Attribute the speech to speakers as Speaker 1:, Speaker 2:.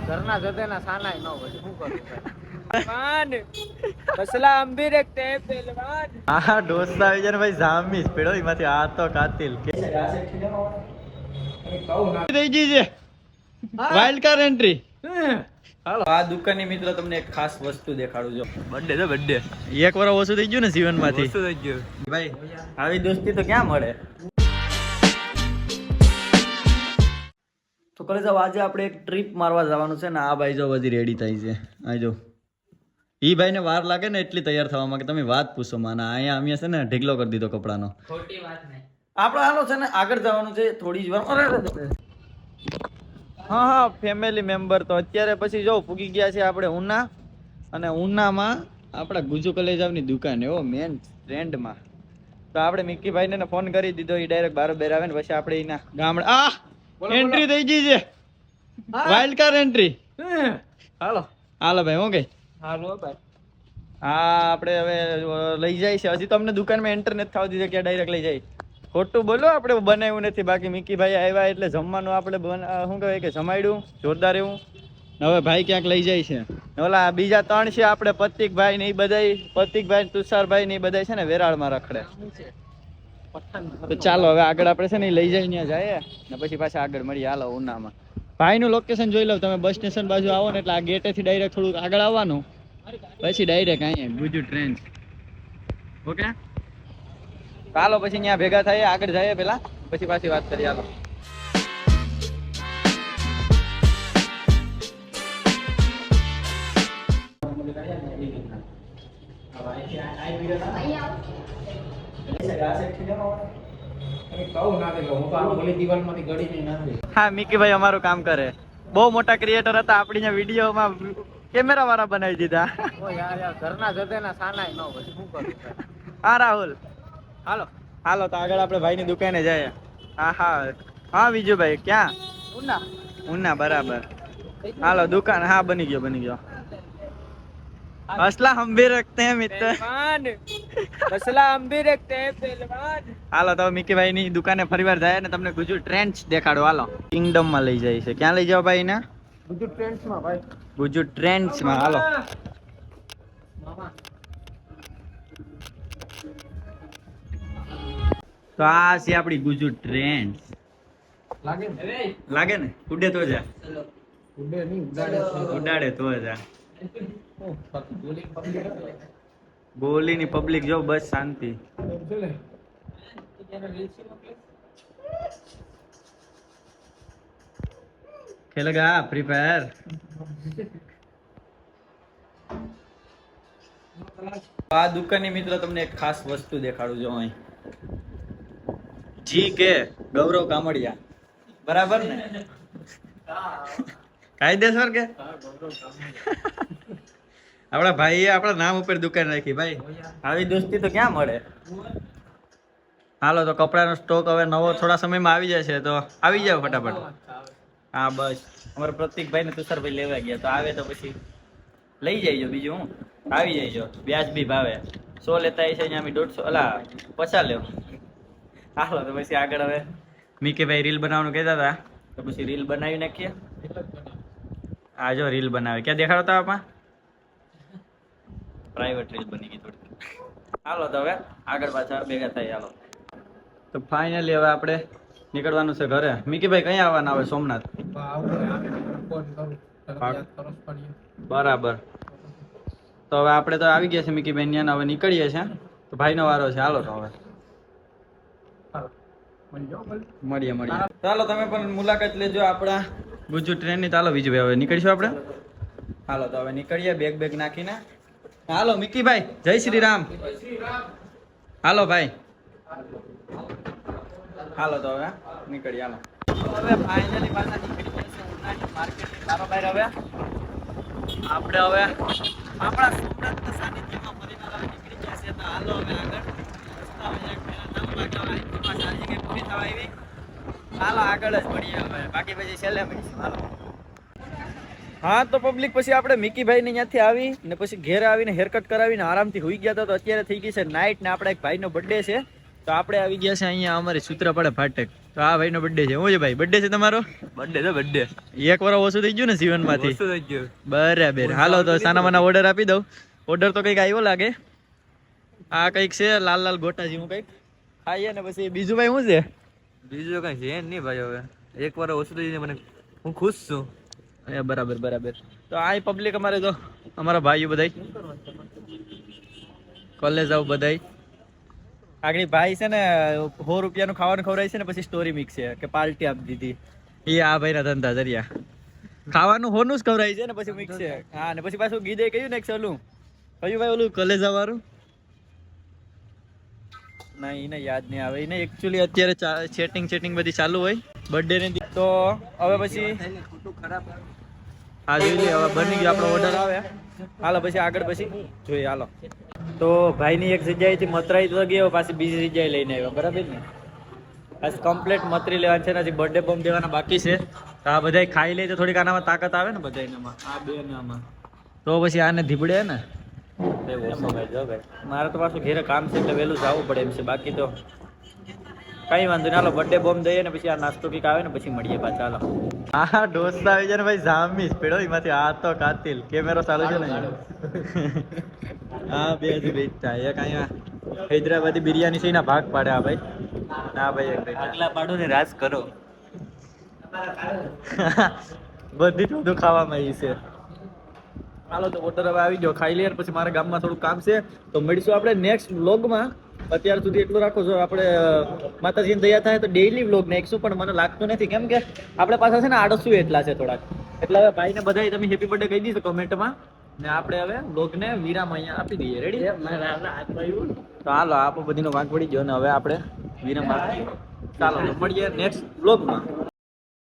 Speaker 1: ઘરના જતેના સાનાય ન હોય શું કરું પહેલવાન બસલા અંબી રેખતે પહેલવાન
Speaker 2: હા ડોસા આવી જાય ને ભાઈ જામી પેડો એમાંથી આ તો કાતિલ થઈ ગઈ છે વાઇલ્ડ કાર એન્ટ્રી. હાલો આ દુકાનની મિત્રો તમને એક ખાસ વસ્તુ દેખાડું જો. બર્થડે છે બર્થડે. એક વાર ઓછું થઈ ગયું ને જીવનમાંથી. ઓછું થઈ ગયું ભાઈ. આવી દોસ્તી તો ક્યાં મળે. તો કરે સાહેબ આજે આપણે એક ટ્રીપ મારવા જવાનું છે ને આ ભાઈ જો બધી રેડી થઈ છે. આ જો ઈ ભાઈ ને વાર લાગે ને એટલી તૈયાર થવામાં કે તમે વાત પૂછો માના. અહીંયા અમે છે ને ઢીકલો કરી દીધો કપડાનો.
Speaker 1: ખોટી વાત નહીં.
Speaker 2: આપણે હાલો છે ને આગળ જવાનું છે થોડી જ વાર. હા હા ફેમિલી મેમ્બર તો અત્યારે પછી જો પૂગી ગયા છે આપણે ઉના અને ઉનામાં આપણા ગુજુ કલેજાવની દુકાન એવો મેન ટ્રેન્ડમાં. તો આપણે મિક્કીભાઈને ને ફોન કરી દીધો એ ડાયરેક્ટ બારોબાર આવે ને પછી આપણે એના ગામડે આ એન્ટ્રી થઈ ગઈ છે વાઇલ્ડ કાર એન્ટ્રી. હાલો હાલો ભાઈ હું કઈ
Speaker 1: હાલો ભાઈ
Speaker 2: હા આપણે હવે લઈ જાય છે. હજી તો અમને દુકાનમાં એન્ટર નથી થવા દીધો કે ડાયરેક્ટ લઈ જાય. ખોટું બોલો આપણે બનાવ્યું નથી. બાકી મિક્કીભાઈ આવ્યા એટલે જમવાનું આપણે શું કહેવાય કે જમાડ્યું જોરદાર એવું. હવે ભાઈ ક્યાંક લઈ જાય છે. ઓલા બીજા 3 છે આપણે પતિકભાઈ ને એ બધા પતિકભાઈ તુષારભાઈ ને એ બધા છે ને વેરાળમાં રખડે. તો ચાલો હવે આગળ આપણે છે ને લઈ જાય ત્યાં જાય ને પછી પાછા આગળ મળીએ. હાલો ઉનામાં ભાઈનું લોકેશન જોઈ લો તમે. બસ સ્ટેશન બાજુ આવો ને એટલે આ ગેટેથી ડાયરેક્ટ થોડુંક આગળ આવવાનું પછી ડાયરેક્ટ અહીંયા ગુજુ ટ્રેન. ઓકે ચાલો પછી ત્યાં ભેગા થાય આગળ જઈએ પેલા પછી પાછી વાત કરીએ. હાલો હા મિકીભાઈ અમારું કામ કરે. બહુ મોટા ક્રિએટર હતા આપણી વિડીયોમાં કેમેરા વાળા બનાવી દીધા.
Speaker 1: ઘરના જતેના સાનાય ન હોય શું કરું.
Speaker 2: હા રાહુલ હાલો હાલો તો આગળ આપણે ભાઈની દુકાને જાય. હા હા હા વિજુભાઈ ક્યાં
Speaker 1: ઉના
Speaker 2: ઉના બરાબર. હાલો દુકાન હા બની ગયો બની ગયો. असला हम भी रखते हैं मित्र.
Speaker 1: બસલા અંબી રેખતે પહેલવાન.
Speaker 2: હાલો તો મિકીભાઈ ની દુકાને ફરીવાર જાય ને તમને ગુજુ ટ્રેન્ડ્સ દેખાડો. હાલો કિંગડમ માં લઈ જાય છે. ક્યાં લઈ જાવ ભાઈ ને
Speaker 1: ગુજુ ટ્રેન્ડ્સ માં ભાઈ
Speaker 2: ગુજુ ટ્રેન્ડ્સ માં. હાલો તો આ છે આપડી ગુજુ ટ્રેન્ડ્સ. લાગે ને ઉડે તો જા
Speaker 1: ઉડે નહીં ઉડાડે
Speaker 2: ઉડાડે તો જા. બોલી ની પબ્લિક જો બસ શાંતિ. ખેલેગા ફ્રી ફાયર. આ દુકાનની મિત્રો તમને એક ખાસ વસ્તુ દેખાડું જો અહીં જી કે ગૌરવ કામડિયા બરાબર ને કાયદેસર કે આપડા ભાઈએ આપડા નામ ઉપર દુકાન રાખી ભાઈ. આવી દોસ્તી તો ક્યાં મળે. હાલો તો કપડાનો સ્ટોક હવે નવો થોડા સમયમાં આવી જશે તો આવી જાવ ફટાફટ. હા બસ અમારા પ્રતિકભાઈ ને તુષારભાઈ લેવા ગયા તો આવે તો પછી લઈ જઈજો. બીજું હું આવી જઈજો વ્યાજબી ભાવે. 100 લેતા છે અહીંયા અમે 150 અલા 50 લેવ. હાલો તો પછી આગળ હવે મિકીભાઈ રીલ બનાવવાનું કહેતા હતા તો પછી રીલ બનાવી નાખીએ. આ જો રીલ બનાવે ક્યાં દેખાડો તા આપા પ્રાઇવેટ રીલ બની ગઈ થોડી. હાલો તો હવે આગળ પાછા ભેગા થાય. હાલો તો ફાઇનલી હવે આપણે નીકળવાનું છે ઘરે. મિકીભાઈ કઈ આવવાના આવે સોમનાથ બરાબર. તો હવે આપણે તો આવી ગયા છે મિકીભાઈ ત્યાં હવે નીકળીએ છીએ. તો ભાઈનો વારો છે. હાલો તો હવે મળીએ મળીએ. ચાલો તમે પણ મુલાકાત લેજો આપણા ગુજુ ટ્રેન ની. ચાલો બીજું હવે નીકળીશું આપણે. હાલો તો હવે નીકળીએ બેગ નાખીને. હાલો મિકીભાઈ જય શ્રી રામ. હાલો ભાઈ હાલો તો હવે નીકળીએ. હાલો હવે ફાઇનલી પાછા નીકળી ગયા છે ઉનાની માર્કેટની બારોબાર. હવે આપણે હવે આપણા સોમનાથના સાનિધ્યમાં ફરીને હવે નીકળી ગયા છે. તો હાલો હવે આગળ હાલો આગળ જ મળીએ હવે. બાકી પછી છેલ્લે મળીશું. હાલો હા તો પબ્લિક પછી આપણે મિકીભાઈ ને ત્યાંથી આવી ને પછી ઘેર આવીને હેરકટ કરાવીને આરામથી હોઈ ગયા હતા. તો અત્યારે થઈ ગઈ છે નાઇટ ને આપણા એક ભાઈનો બર્થડે છે તો આપણે આવી ગયા છે અહીંયા અમારી સૂત્રાપાડા ફાટક. તો તો આ ભાઈનો બર્થડે છે. હું છે ભાઈ બર્થડે છે તમારો?
Speaker 1: બર્થડે છે બર્થડે.
Speaker 2: એક વાર ઓછું થઈ ગયું ને જીવનમાંથી.
Speaker 1: શું થઈ ગયું?
Speaker 2: બરાબર. હાલો તો સાના ઓર્ડર આપી દઉં. ઓર્ડર તો કંઈક આવ્યો લાગે. આ કંઈક છે લાલ લાલ ગોટા જેવું કંઈક ખાઈએ ને પછી બીજું ભાઈ શું છે?
Speaker 1: બીજું કઈ છે નહીં ભાઈ. હવે એક વાર ઓછું થઈ જાય મને હું ખુશ છું.
Speaker 2: બરાબર બરાબર. તો આ પબ્લિક અમારે તો અમારા ભાઈઓ બધાય કોલેજ આવું બધાય આગળ ભાઈ છે ને 100 રૂપિયાનું ખાવાનું ખવડાય છે ને પછી સ્ટોરી મિક્સ છે કે પાર્ટી આપી દીધી. એ આ ભાઈના ધંધા જરિયા ખાવાનું હોનું જ ખવડાય છે ને પછી મિક્સ છે. હા ને પછી પાછું ગીધે કહ્યું ને ઓલું કયું ભાઈ ઓલું કોલેજ વાળું ના એને યાદ નહીં આવે. એને એકચ્યુઅલી અત્યારે ચેટિંગ બધી ચાલુ હોય બર્થડે ની. તો હવે પછી હા જોઈ લઈએ. હવે બની ગયો આપણો ઓર્ડર આવે. હાલો પછી આગળ પછી જોઈએ. હાલો તો ભાઈની એક જગ્યાએથી મતરાઈ તો ગયો પાછી બીજી જગ્યાએ લઈને આવ્યો. બરાબર ને પાછી કમ્પ્લીટ મતરી લેવાની છે ને હજી બર્થડે બોમ્બ દેવાના બાકી છે. તો આ બધા ખાઈ લે તો થોડીક આનામાં તાકાત આવે ને બધામાં. આ બે ને આમાં તો પછી આને ધીબડે ને મારે તો પાછું ઘેરે કામ છે એટલે વહેલું જવું પડે એમ છે. બાકી તો કઈ વાંધો નહીં. હાલો બર્થડે બોમ્બ દઈએ ને પછી આ નાસ્તો કંઈક આવે ને પછી મળીએ પાછા. હાલો હા ઢોસા આવી જાય ને ભાઈ જામી પેડો એમાંથી આ તો કાતિલ કેમેરો ચાલુ છે ને. હા બે હજી બેચતા એક અહીંયા હૈદરાબાદી બિરયાની છે એના ભાગ પાડે. આ ભાઈ ના ભાઈ એક
Speaker 1: આગલા પાડો ને રાજ કરો.
Speaker 2: બધી બધું ખાવામાં આવી છે. હાલો તો ઓર્ડર હવે આવી ગયો. ખાઈ લઈએ પછી મારા ગામમાં થોડું કામ છે તો મળીશું આપણે નેક્સ્ટ વ્લોગમાં. અત્યાર સુધી એટલું રાખો છો. આપણે માતાજીની દયા થાય તો ડેઈલી વ્લોગ નાખીશું પણ મને લાગતું નથી કેમ કે આપણે પાછા છે ને આડસું એટલા છે થોડાક. એટલે હવે ભાઈને બધાય તમે હેપી બર્થડે કહી દીધો કમેન્ટમાં ને આપણે હવે વ્લોગને વિરામ અહીંયા આપી દઈએ. રેડી? તો હાલો આપો બધીનો વાંક પડી ગયો ને હવે આપણે વિરામ આપી. ચાલો તો મળીએ નેક્સ્ટ વ્લોગમાં.